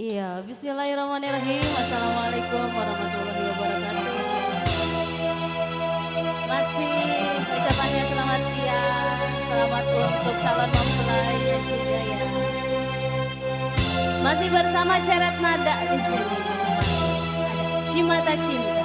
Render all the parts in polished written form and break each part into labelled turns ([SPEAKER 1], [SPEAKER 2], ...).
[SPEAKER 1] Iya, bismillahirrahmanirrahim. Assalamualaikum warahmatullahi wabarakatuh. Masih ucapannya selamat siang, selamat untuk calon mempelai dan juga ya. Masih bersama Ceret Nada di sini. Cimata Cinta.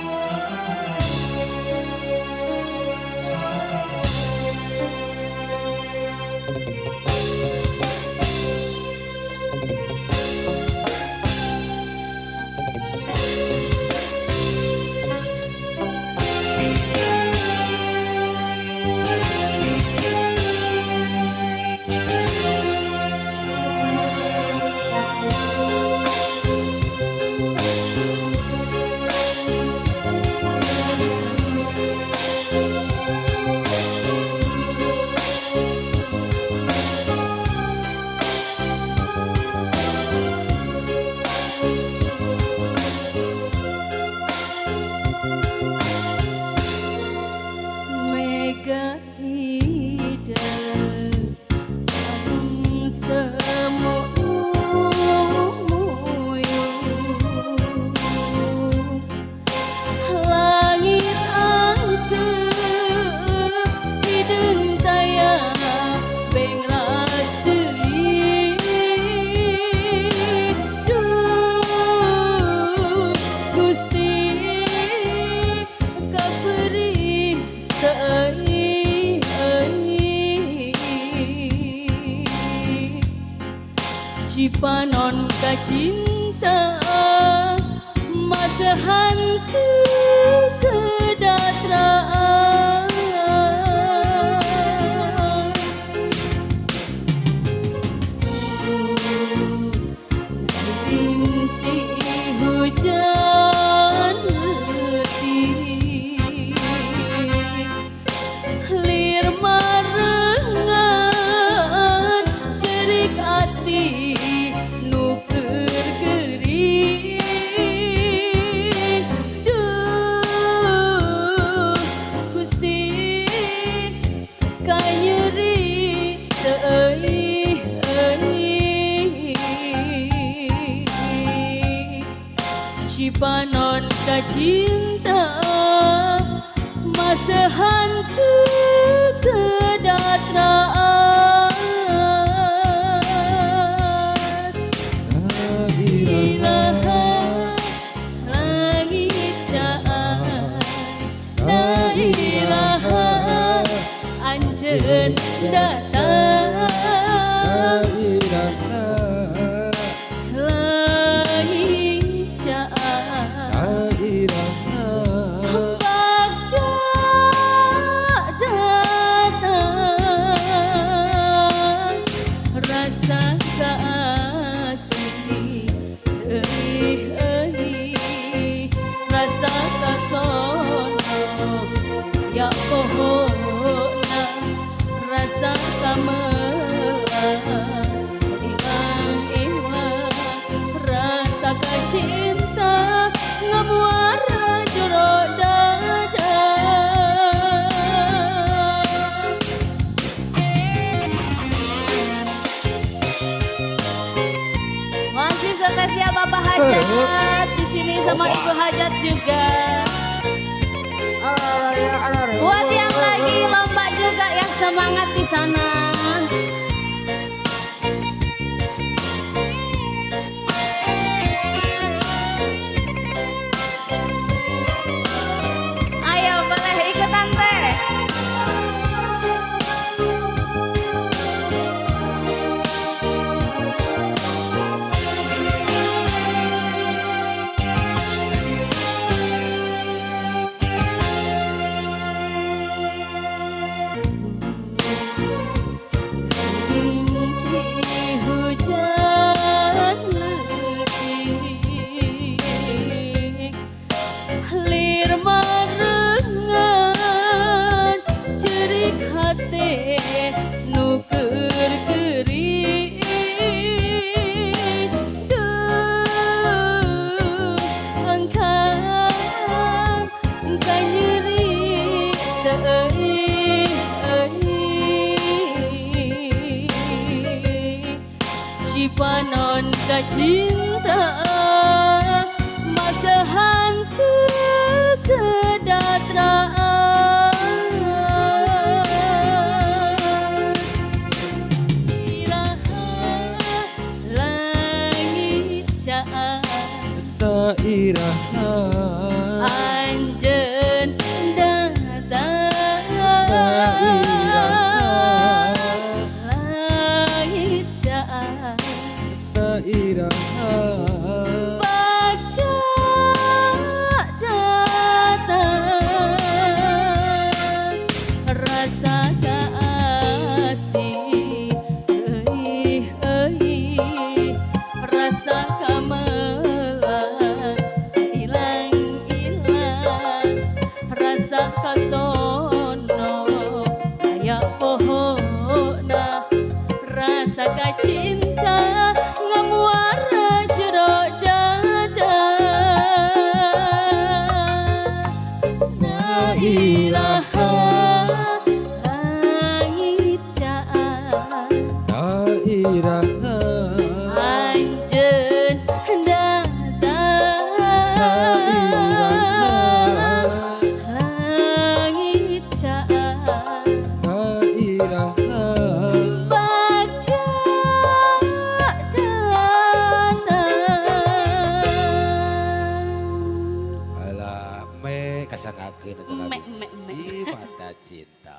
[SPEAKER 2] Cipanon ka cinta masa hantu kedatraan rinci hujan letih lir marengan cerik ati Cipanon ka cinta masa hantu kedatraan ilaha langit caan la ilaha anjeun datang ya pohona rasa kamelang ilang rasa cinta ngamuara jero dada
[SPEAKER 1] Masih spesial Bapak Hajat di sini sama Ibu Hajat juga. Buat yang lagi lomba juga yang semangat di sana. Ayo boleh ikutan teh.
[SPEAKER 2] masa hantu kedatraan iraha langit caan
[SPEAKER 3] tak iraha
[SPEAKER 2] anjeun datang langit caan
[SPEAKER 3] tak iraha
[SPEAKER 2] baca datang rasa kasih rasa kamelan ilang-ilang rasa kasono kayak pohona rasa kacinta ngamuara jero dada na ilaha langit caan
[SPEAKER 3] tak iraha
[SPEAKER 2] anjeun datang langit caan
[SPEAKER 3] tak iraha
[SPEAKER 2] baca datang
[SPEAKER 3] alah me kasangakeun eta lagu
[SPEAKER 2] mek
[SPEAKER 3] Cipata Cinta